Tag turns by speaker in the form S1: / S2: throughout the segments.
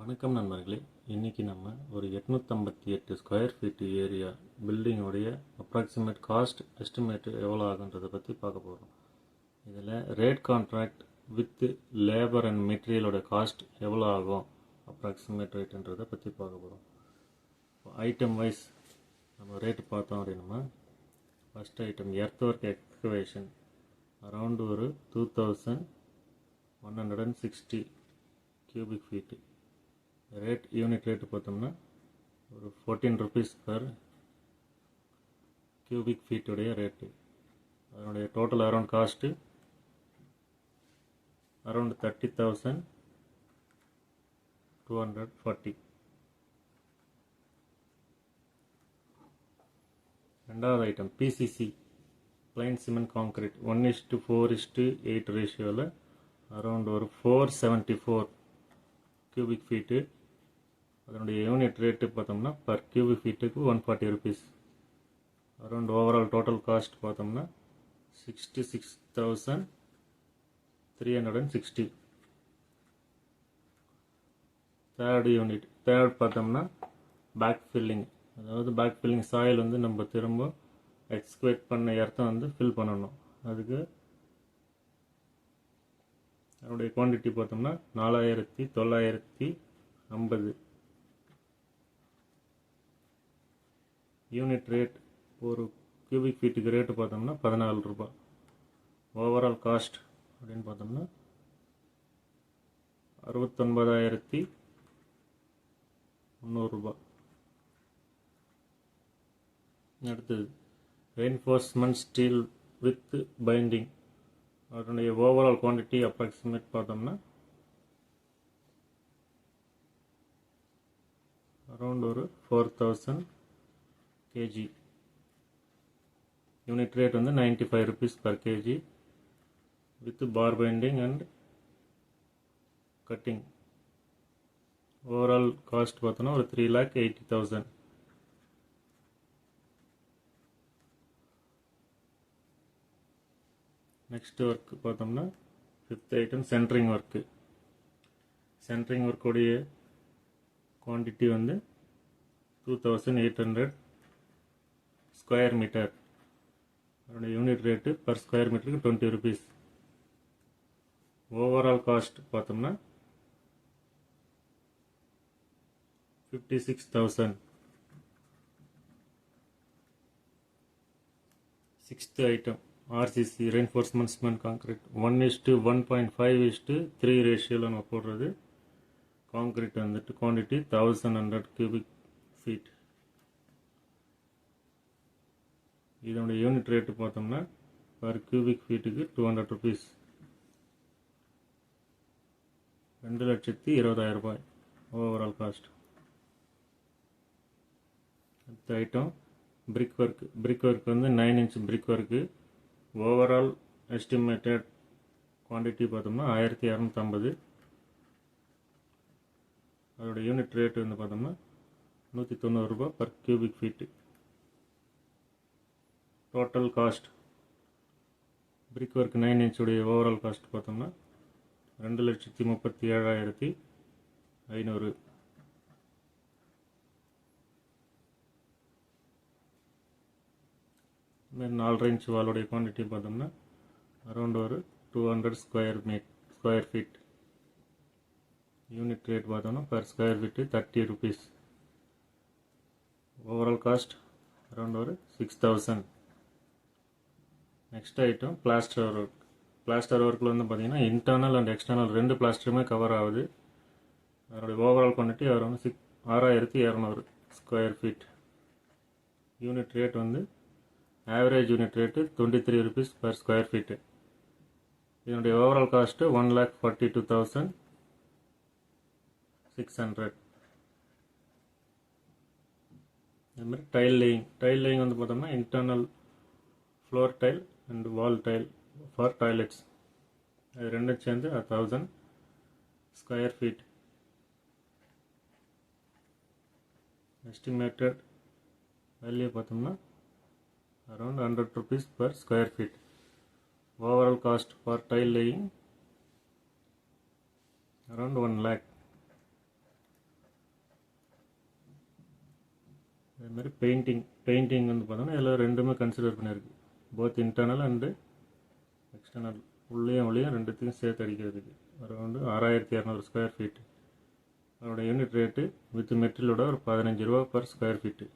S1: வணக்கம் நண்பர்களே. இன்றைக்கி நம்ம ஒரு 858 ஸ்கொயர் ஃபீட் ஏரியா பில்டிங்கோடைய அப்ராக்சிமேட் காஸ்ட் எஸ்டிமேட் எவ்வளோ ஆகுன்றதை பற்றி பார்க்க போகிறோம். இதில் rate contract with labour and மெட்டீரியலோட காஸ்ட் எவ்வளோ ஆகும் அப்ராக்சிமேட் ரேட்டுன்றதை பற்றி பார்க்க போகிறோம். ஐட்டம் வைஸ் நம்ம ரேட்டு பார்த்தோம் அப்படின்னா, first item earth work excavation around ஒரு 2160 cubic feet. Rate unit rate பார்த்தோம்னா ஒரு 14 rupees per cubic feet உடைய ரேட்டு. அதனுடைய டோட்டல் அரவுண்ட் காஸ்ட்டு அரவுண்ட் 30,240. ரெண்டாவது item PCC plain cement concrete 1:4:8 ரேஷியோவில் அரவுண்ட் ஒரு 474 cubic feet. அதனுடைய யூனிட் ரேட்டு பார்த்தோம்னா பர் cubic feetக்கு 140 rupees. Around overall total cost பார்த்தோம்னா 66,360. தேர்ட் பார்த்தோம்னா பேக் ஃபில்லிங், அதாவது பேக் ஃபில்லிங் சாயில் வந்து நம்ம திரும்ப எக்ஸ்கவேட் பண்ண இடத்த வந்து ஃபில் பண்ணணும். அதுக்கு அதனுடைய குவான்டிட்டி பார்த்தோம்னா 4,950. யூனிட் ரேட் ஒரு கியூபிக் ஃபீட்டுக்கு ரேட்டு பார்த்தோம்னா 14 ரூபாய். ஓவரால் காஸ்ட் அப்படின்னு பார்த்தோம்னா 69,300 ரூபாய். அடுத்தது ரெயின்ஃபோர்ஸ்மெண்ட் ஸ்டீல் வித் பைண்டிங், அதனுடைய ஓவரால் குவான்டிட்டி அப்ராக்சிமேட் பார்த்தோம்னா அரௌண்ட் ஒரு 4,000 kg. யூனிட் ரேட் வந்து 95 rupees per kg with bar binding and cutting. Overall cost பார்த்தோன்னா ஒரு 3,80,000. நெக்ஸ்ட் ஒர்க் பார்த்தோம்னா fifth item centring work. Centring ஒர்க்குடைய குவான்டிட்டி வந்து 2,800 ஸ்கொயர் மீட்டர். அதோடைய யூனிட் ரேட்டு பர் ஸ்கொயர் மீட்டருக்கு 20 rupees. ஓவரால் காஸ்ட் பார்த்தோம்னா 56,000. Sixth item RCC reinforcement cement concrete 1:1.5:3 ரேஷியோவில் நம்ம போடுறது. கான்கிரீட் வந்துட்டு குவான்டிட்டி 1,100 cubic feet. இதனுடைய யூனிட் ரேட்டு பார்த்தோம்னா பர் cubic feetக்கு 200 rupees. 2,20,000 ரூபாய் ஓவரால் காஸ்ட். அடுத்த item brick work. Brick work வந்து 9 inch brick work. Overall estimated quantity பார்த்தோம்னா 1,250. அதோட யூனிட் ரேட்டு வந்து பார்த்தோம்னா 190 ரூபாய் per cubic feet. Total cost brick work 9 inch உடைய ஓவரால் காஸ்ட் பார்த்தோம்னா 2,37,500. இந்த 4 inch வாலுடைய குவான்டிட்டி பார்த்தோம்னா அரௌண்ட் ஒரு 200 ஸ்கொயர் ஃபீட். யூனிட் ரேட் பார்த்தோம்னா per square feet 30 rupees. Overall cost around ஒரு 6,000. Next item plaster work. Plaster ஒர்க்கில் வந்து பார்த்தீங்கன்னா இன்டர்னல் அண்ட் எக்ஸ்டர்னல் ரெண்டு பிளாஸ்டருமே கவர் ஆகுது. அதனுடைய overall quantity around 6,200 square feet. Unit rate வந்து average unit rate 23 rupees per square feet. இதனுடைய ஓவரால் காஸ்ட்டு 1,42,600. அதுமாதிரி டைல் லேயிங் வந்து பார்த்தோம்னா internal floor tile and wall tile for toilets, அது ரெண்டும் சேர்ந்து 1,000 ஸ்கொயர் ஃபீட். எஸ்டிமேட்டட் வேல்யூ பார்த்தோம்னா around 100 rupees per square feet. Overall cost for tile laying around 1 lakh. அதேமாதிரி painting வந்து பார்த்தோம்னா இதில் ரெண்டுமே கன்சிடர் பண்ணியிருக்கு, போத் இன்டர்னல் அண்டு எக்ஸ்டர்னல், உள்ளேயும் ரெண்டுத்தையும் சேர்த்து அடிக்கிறதுக்கு. Around 6200 square feet. அதோட யூனிட் ரேட்டு வித் மெட்டீரியலோட ஒரு 15 ரூபா per square feet.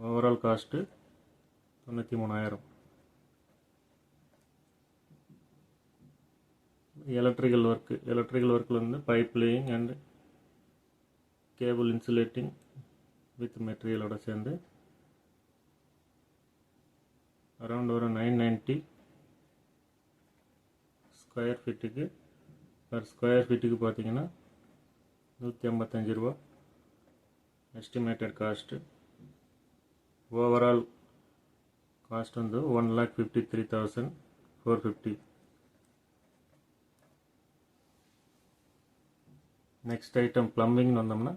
S1: Overall cost 93,000. Electrical ஒர்க்கில் வந்து pipe laying and cable insulating with மெட்டீரியலோட சேர்ந்து அரௌண்ட் ஒரு 990 ஸ்கொயர் ஃபீட்டுக்கு. பர் ஸ்கொயர் ஃபீட்டுக்கு பார்த்தீங்கன்னா 155 ரூபா எஸ்டிமேட்டட் காஸ்ட்டு. ஓவரால் காஸ்ட் வந்து 1,53,450. நெக்ஸ்ட் ஐட்டம் ப்ளம்பிங்னு வந்தோம்னா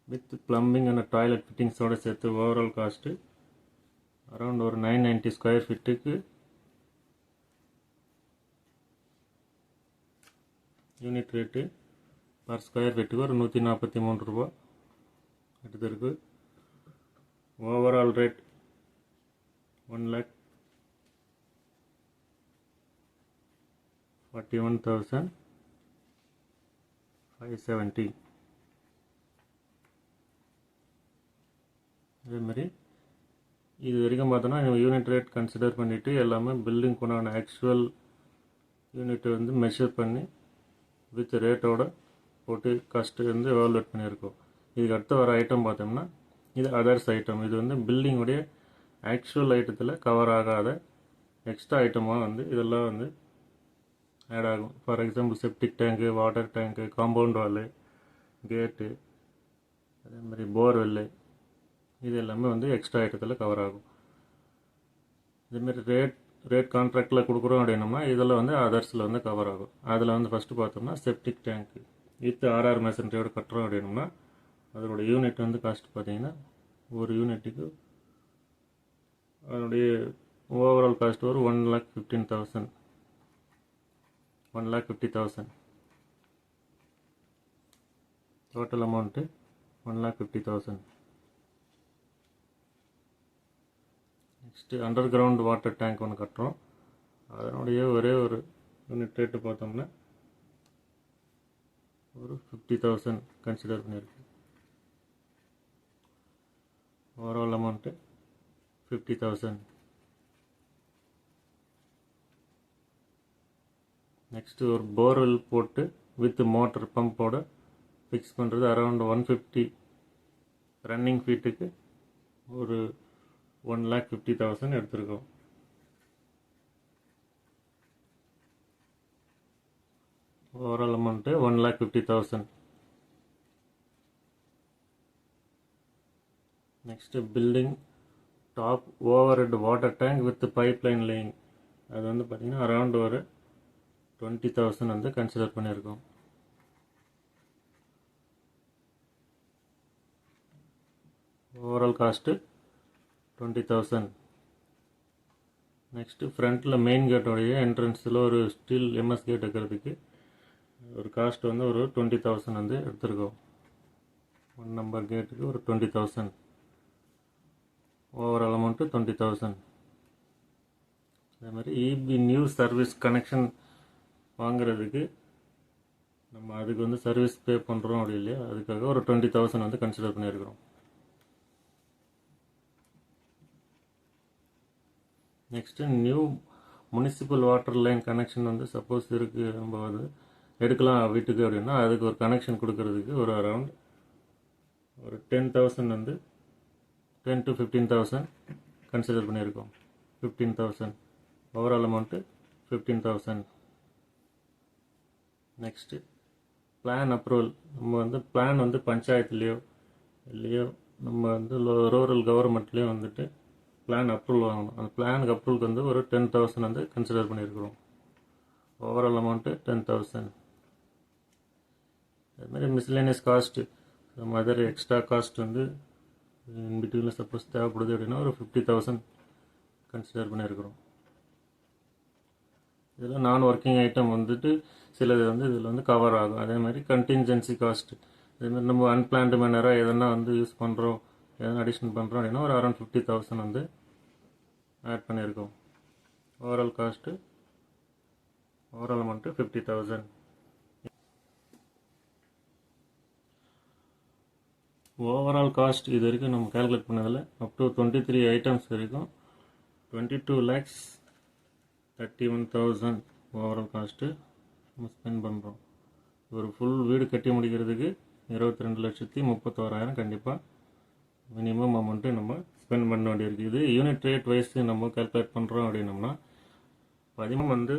S1: வித் ப்ளம்பிங் அண்ட் டாய்லெட் ஃபிட்டிங்ஸோடு சேர்த்து ஓவரால் காஸ்ட்டு அரௌண்ட் ஒரு 990 ஸ்கொயர் ஃபீட்டுக்கு. யூனிட் ரேட்டு பர் ஸ்கொயர் ஃபீட்டுக்கு ஒரு 143 ரூபா எடுத்திருக்கு. Overall rate 1,41,570. அதேமாதிரி இது வரைக்கும் பார்த்தோன்னா யூனிட் ரேட் கன்சிடர் பண்ணிவிட்டு எல்லாமே பில்டிங் கொண்டான ஆக்சுவல் யூனிட்டை வந்து மெஷர் பண்ணி வித் ரேட்டோட போட்டு காஸ்ட்டு வந்து எவாலுவேட் பண்ணியிருக்கோம். இதுக்கு அடுத்து வர ஐட்டம் பார்த்தோம்னா இது அதர்ஸ் ஐட்டம். இது வந்து பில்டிங்குடைய ஆக்சுவல் ஐட்டத்தில் கவர் ஆகாத எக்ஸ்ட்ரா ஐட்டமாக வந்து இதெல்லாம் வந்து ஆட் ஆகும். For example septic tank, water tank, compound வாலு, கேட்டு, அதேமாதிரி போர்வெல்லு, இது எல்லாமே வந்து எக்ஸ்ட்ரா ஐட்டத்தில் கவர் ஆகும். இதேமாரி ரேட் கான்ட்ராக்டில் கொடுக்குறோம் அப்படின்னோம்னா இதில் வந்து அதர்ஸில் வந்து கவர் ஆகும். அதில் வந்து ஃபஸ்ட்டு பார்த்தோம்னா செப்டிக் டேங்க்கு வித் ஆர்ஆர் மெசன்ட்ரியோட கட்டுறோம் அப்படின்னோம்னா அதோட யூனிட் வந்து காஸ்ட் பார்த்தீங்கன்னா ஒரு யூனிட்டுக்கு அதனுடைய ஓவரால் காஸ்ட் ஒரு 1,50,000. Total amount 1,50,000. Next under ground water tank ஒன்று கட்டுறோம். அதனுடைய ஒரே ஒரு யூனிட் ரேட்டு பார்த்தோம்னா ஒரு 50,000 கன்சிடர் பண்ணியிருக்கு. Overall amount 50,000. நெக்ஸ்ட்டு ஒரு போர்வெல் போட்டு வித் மோட்டர் பம்போட ஃபிக்ஸ் பண்ணுறது அரௌண்ட் 150 ரன்னிங் ஃபீட்டுக்கு ஒரு 1,50,000 எடுத்திருக்கோம். Overall amount 1,50,000. Next building top over head water tank with pipe line laying, அது வந்து பார்த்திங்கன்னா அரௌண்ட் ஒரு 20,000 வந்து கன்சிடர் பண்ணியிருக்கோம். Overall cost 20,000. நெக்ஸ்ட்டு ஃப்ரண்ட்டில் மெயின் கேட்டோடைய என்ட்ரன்ஸில் ஒரு ஸ்டீல் எம்எஸ் கேட் வைக்கிறதுக்கு ஒரு காஸ்ட் வந்து ஒரு 20,000 வந்து எடுத்திருக்கோம். 1 நம்பர் கேட்டுக்கு ஒரு 20,000. Overall amount 20,000. அதே மாதிரி இபி நியூ சர்வீஸ் கனெக்ஷன் வாங்குறதுக்கு நம்ம அதுக்கு வந்து சர்வீஸ் பே பண்ணுறோம் அப்படி இல்லையா, அதுக்காக ஒரு 20,000 வந்து கன்சிடர் பண்ணியிருக்கிறோம். Next new municipal water line connection வந்து சப்போஸ் இருக்குது, நம்ம வந்து எடுக்கலாம் வீட்டுக்கு அப்படின்னா அதுக்கு ஒரு கனெக்ஷன் கொடுக்கறதுக்கு ஒரு அரௌண்ட் ஒரு 10,000 வந்து 10 to 15,000 கன்சிடர் பண்ணியிருக்கோம். 15,000. Overall amount 15,000. Next plan approval. நம்ம வந்து பிளான் வந்து பஞ்சாயத்துலேயோ இல்லையோ நம்ம வந்து ரூரல் கவர்மெண்ட்லேயோ வந்துட்டு பிளான் அப்ரூவல் வாங்கணும். அந்த பிளானுக்கு அப்ரூவலுக்கு வந்து ஒரு 10,000 வந்து கன்சிடர் பண்ணியிருக்கிறோம். Overall amount 10,000. அதுமாதிரி miscellaneous cost, other extra cost வந்து இன்பிட்வீனில் சப்போஸ் தேவைப்படுது அப்படின்னா ஒரு 50,000 கன்சிடர் பண்ணியிருக்கிறோம். இதில் நான் ஒர்க்கிங் ஐட்டம் வந்துட்டு சிலது வந்து இதில் வந்து கவர் ஆகும். அதே மாதிரி கண்டின்ஜென்சி காஸ்ட், இதேமாதிரி நம்ம அன்பிளான்டு மேனராக எதனா வந்து யூஸ் பண்ணுறோம், எதனா அடிஷன் பண்ணுறோம் அப்படின்னா ஒரு அரௌண்ட் 50,000 வந்து ஆட் பண்ணியிருக்கோம். Overall cost overall amount 50,000. Overall cost இது வரைக்கும் நம்ம கால்குலேட் பண்ணதில் அப் டு 23 ஐட்டம்ஸ் வரைக்கும் 22,31,000 ஓவரால் காஸ்ட்டு நம்ம ஸ்பெண்ட் பண்ணுறோம். ஒரு ஃபுல் வீடு கட்டி முடிக்கிறதுக்கு 22,31,000 கண்டிப்பாக மினிமம் அமௌண்ட்டு நம்ம ஸ்பெண்ட் பண்ண வேண்டியிருக்கு. இது யூனிட் ரேட் வைஸ் நம்ம கால்குலேட் பண்ணுறோம் அப்படின்னோம்னா அதிகமாக வந்து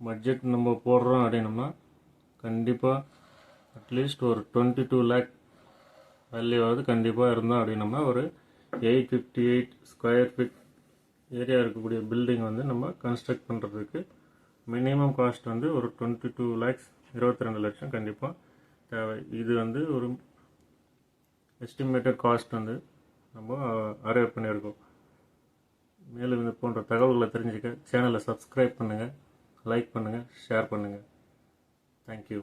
S1: பட்ஜெட் நம்ம போடுறோம் அப்படின்னோம்னா கண்டிப்பாக அட்லீஸ்ட் ஒரு 22 lakh வேல்யூவாவது கண்டிப்பாக இருந்தோம் அப்படின்னோம்னா ஒரு 858 ஸ்கொயர் ஃபீட் ஏரியா இருக்கக்கூடிய பில்டிங் வந்து நம்ம கன்ஸ்ட்ரக்ட் பண்ணுறதுக்கு மினிமம் காஸ்ட் வந்து ஒரு 22 lakhs 22 லட்சம் கண்டிப்பாக தேவை. இது வந்து ஒரு எஸ்டிமேட்டட் காஸ்ட் வந்து நம்ம அரைவ் பண்ணியிருக்கோம். மேலும் இது போன்ற தகவல்களை தெரிஞ்சுக்க சேனலை சப்ஸ்கிரைப் பண்ணுங்கள், லைக் பண்ணுங்கள், ஷேர் பண்ணுங்கள். தேங்க்யூ.